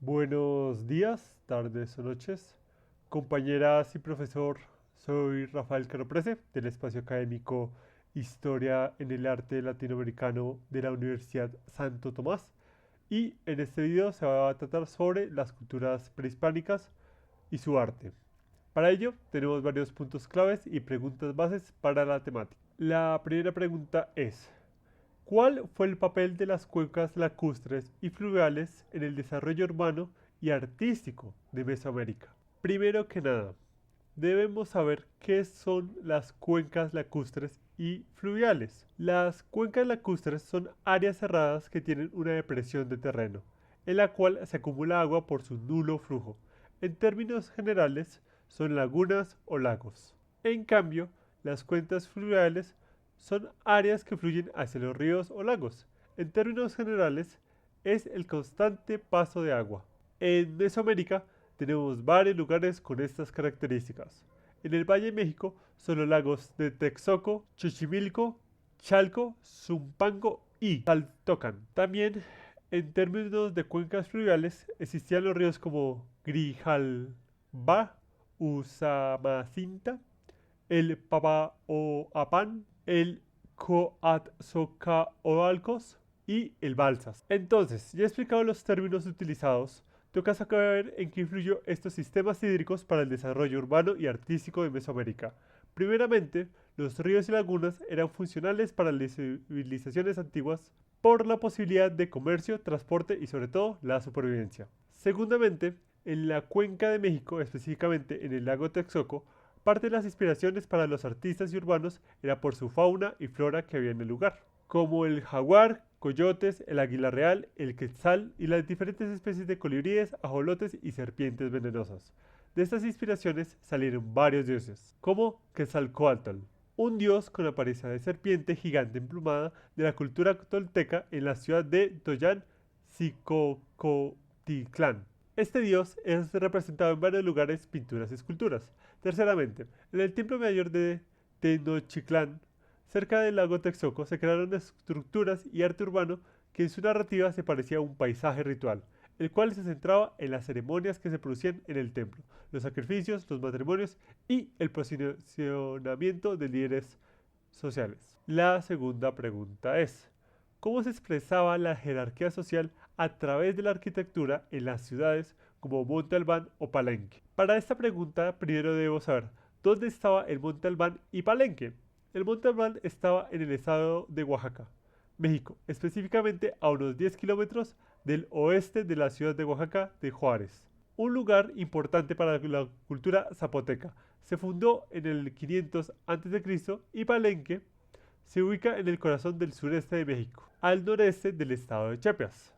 Buenos días, tardes o noches, compañeras y profesor. Soy Rafael Caroprese del espacio académico Historia en el Arte Latinoamericano de la Universidad Santo Tomás. Y en este video se va a tratar sobre las culturas prehispánicas y su arte. Para ello, tenemos varios puntos claves y preguntas bases para la temática. La primera pregunta es: ¿cuál fue el papel de las cuencas lacustres y fluviales en el desarrollo urbano y artístico de Mesoamérica? Primero que nada, debemos saber qué son las cuencas lacustres y fluviales. Las cuencas lacustres son áreas cerradas que tienen una depresión de terreno, en la cual se acumula agua por su nulo flujo. En términos generales, son lagunas o lagos. En cambio, las cuencas fluviales son áreas que fluyen hacia los ríos o lagos. En términos generales, es el constante paso de agua. En Mesoamérica tenemos varios lugares con estas características. En el Valle de México son los lagos de Texcoco, Xochimilco, Chalco, Zumpango y Saltocan. También en términos de cuencas fluviales existían los ríos como Grijalbá, Usumacinta, el Papaloapan, el Coatzocaoalcos y el Balsas. Entonces, ya he explicado los términos utilizados, toca saber en qué influyó estos sistemas hídricos para el desarrollo urbano y artístico de Mesoamérica. Primeramente, los ríos y lagunas eran funcionales para las civilizaciones antiguas por la posibilidad de comercio, transporte y sobre todo la supervivencia. Segundamente, en la cuenca de México, específicamente en el lago Texcoco, parte de las inspiraciones para los artistas y urbanos era por su fauna y flora que había en el lugar, como el jaguar, coyotes, el águila real, el quetzal y las diferentes especies de colibríes, ajolotes y serpientes venenosas. De estas inspiraciones salieron varios dioses, como Quetzalcóatl, un dios con apariencia de serpiente gigante emplumada de la cultura tolteca en la ciudad de Toyán, Xicocotitlán. Este dios es representado en varios lugares, pinturas y esculturas. Terceramente, en el templo mayor de Tenochtitlán, cerca del lago Texcoco, se crearon estructuras y arte urbano que en su narrativa se parecía a un paisaje ritual, el cual se centraba en las ceremonias que se producían en el templo, los sacrificios, los matrimonios y el posicionamiento de líderes sociales. La segunda pregunta es: ¿cómo se expresaba la jerarquía social a través de la arquitectura en las ciudades como Monte Albán o Palenque? Para esta pregunta, primero debo saber dónde estaba el Monte Albán y Palenque. El Monte Albán estaba en el estado de Oaxaca, México, específicamente a unos 10 kilómetros del oeste de la ciudad de Oaxaca de Juárez. Un lugar importante para la cultura zapoteca. Se fundó en el 500 a.C. y Palenque se ubica en el corazón del sureste de México, al noreste del estado de Chiapas,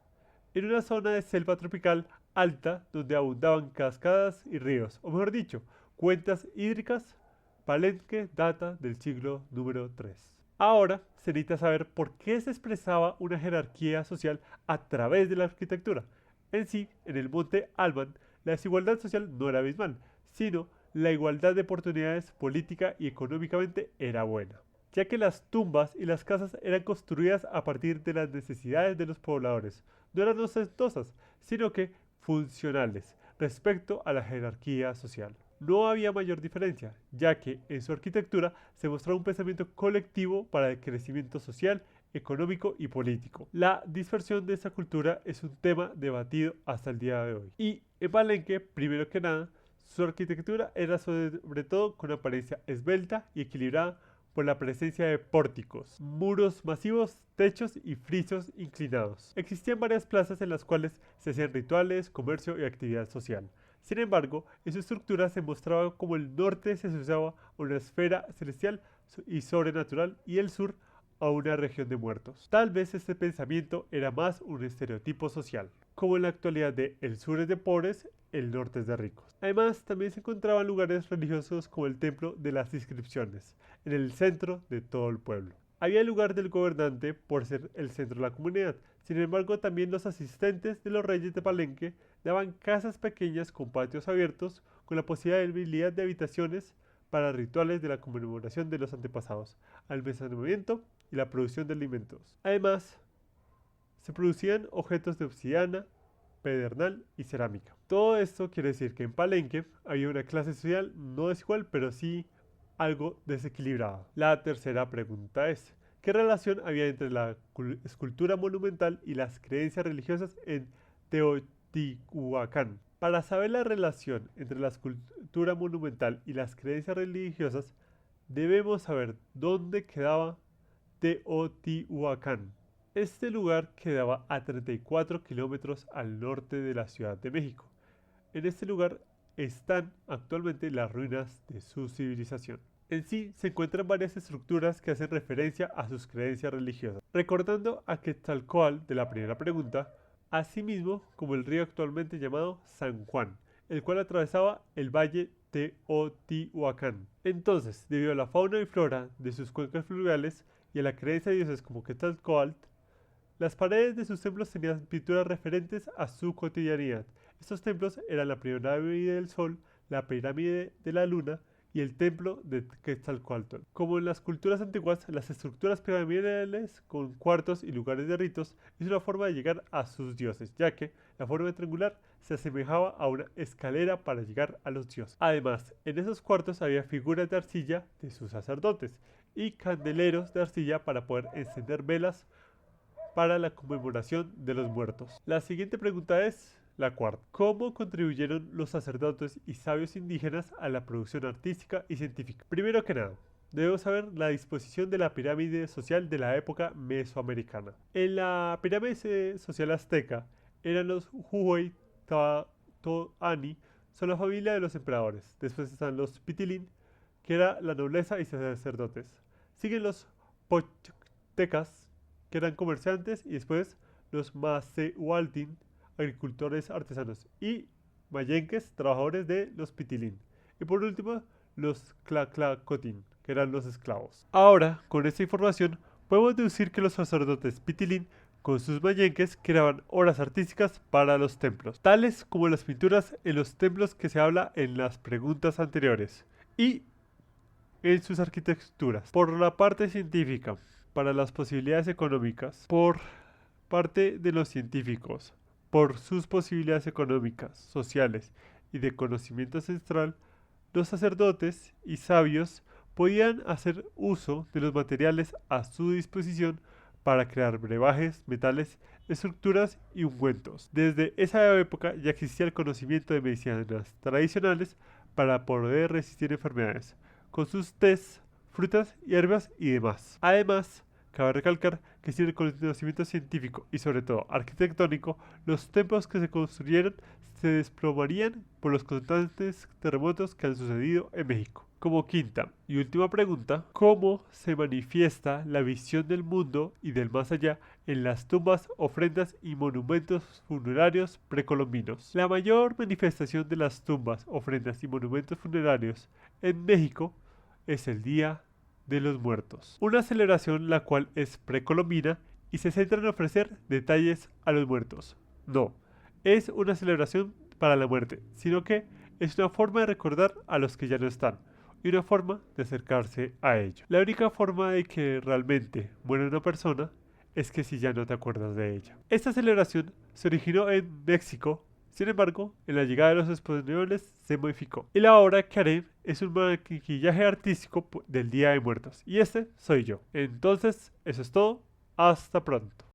en una zona de selva tropical alta donde abundaban cascadas y ríos, o mejor dicho, cuencas hídricas. Palenque data del siglo número 3. Ahora se necesita saber por qué se expresaba una jerarquía social a través de la arquitectura. En sí, en el monte Alban, la desigualdad social no era abismal, sino la igualdad de oportunidades política y económicamente era buena, ya que las tumbas y las casas eran construidas a partir de las necesidades de los pobladores. No eran ostentosas, sino que funcionales respecto a la jerarquía social. No había mayor diferencia, ya que en su arquitectura se mostraba un pensamiento colectivo para el crecimiento social, económico y político. La dispersión de esta cultura es un tema debatido hasta el día de hoy. Y en Palenque, primero que nada, su arquitectura era sobre todo con apariencia esbelta y equilibrada por la presencia de pórticos, muros masivos, techos y frisos inclinados. Existían varias plazas en las cuales se hacían rituales, comercio y actividad social. Sin embargo, en su estructura se mostraba como el norte se asociaba a una esfera celestial y sobrenatural y el sur a una región de muertos. Tal vez este pensamiento era más un estereotipo social, como en la actualidad de el sur es de pobres, el norte es de ricos. Además, también se encontraban lugares religiosos como el templo de las inscripciones, en el centro de todo el pueblo. Había el lugar del gobernante por ser el centro de la comunidad. Sin embargo, también los asistentes de los reyes de Palenque daban casas pequeñas con patios abiertos con la posibilidad de habitaciones para rituales de la conmemoración de los antepasados, almacenamiento y la producción de alimentos. Además, se producían objetos de obsidiana, pedernal y cerámica. Todo esto quiere decir que en Palenque había una clase social no desigual, pero sí algo desequilibrada. La tercera pregunta es, ¿qué relación había entre la escultura monumental y las creencias religiosas en Teotihuacán? Para saber la relación entre la escultura monumental y las creencias religiosas, debemos saber dónde quedaba Teotihuacán. Este lugar quedaba a 34 kilómetros al norte de la Ciudad de México. En este lugar están actualmente las ruinas de su civilización. En sí se encuentran varias estructuras que hacen referencia a sus creencias religiosas, recordando a Quetzalcóatl de la primera pregunta, asimismo como el río actualmente llamado San Juan, el cual atravesaba el valle Teotihuacán. Entonces, debido a la fauna y flora de sus cuencas fluviales y a la creencia de dioses como Quetzalcóatl, las paredes de sus templos tenían pinturas referentes a su cotidianidad. Estos templos eran la pirámide del Sol, la pirámide de la Luna y el templo de Quetzalcóatl. Como en las culturas antiguas, las estructuras piramidales con cuartos y lugares de ritos es una forma de llegar a sus dioses, ya que la forma triangular se asemejaba a una escalera para llegar a los dioses. Además, en esos cuartos había figuras de arcilla de sus sacerdotes y candeleros de arcilla para poder encender velas para la conmemoración de los muertos. La siguiente pregunta es la cuarta. ¿Cómo contribuyeron los sacerdotes y sabios indígenas a la producción artística y científica? Primero que nada, debemos saber la disposición de la pirámide social de la época mesoamericana. En la pirámide social azteca eran los Huaytoani, son la familia de los emperadores. Después están los Pitilín, que era la nobleza y sacerdotes. Siguen los Pochtecas, que eran comerciantes, y después los Macehualtin, agricultores artesanos, y Mayenques, trabajadores de los Pitilín. Y por último, los Tlaclacotin, que eran los esclavos. Ahora, con esta información, podemos deducir que los sacerdotes Pitilín, con sus mayenques, creaban obras artísticas para los templos, tales como las pinturas en los templos que se habla en las preguntas anteriores, y en sus arquitecturas. Por la parte científica, para las posibilidades económicas, por parte de los científicos, por sus posibilidades económicas, sociales y de conocimiento ancestral, los sacerdotes y sabios podían hacer uso de los materiales a su disposición para crear brebajes, metales, estructuras y ungüentos. Desde esa época ya existía el conocimiento de medicinas tradicionales para poder resistir enfermedades, con sus tés, frutas, hierbas y demás. Además, cabe recalcar que sin el conocimiento científico y sobre todo arquitectónico, los templos que se construyeron se desplomarían por los constantes terremotos que han sucedido en México. Como quinta y última pregunta, ¿cómo se manifiesta la visión del mundo y del más allá en las tumbas, ofrendas y monumentos funerarios precolombinos? La mayor manifestación de las tumbas, ofrendas y monumentos funerarios en México es el Día de los Muertos, una celebración la cual es precolombina y se centra en ofrecer detalles a los muertos. No, es una celebración para la muerte, sino que es una forma de recordar a los que ya no están y una forma de acercarse a ellos. La única forma de que realmente muera una persona es que si ya no te acuerdas de ella. Esta celebración se originó en México. Sin embargo, en la llegada de los españoles se modificó. Y la obra que haré es un maquillaje artístico del Día de Muertos. Y este soy yo. Entonces, eso es todo. Hasta pronto.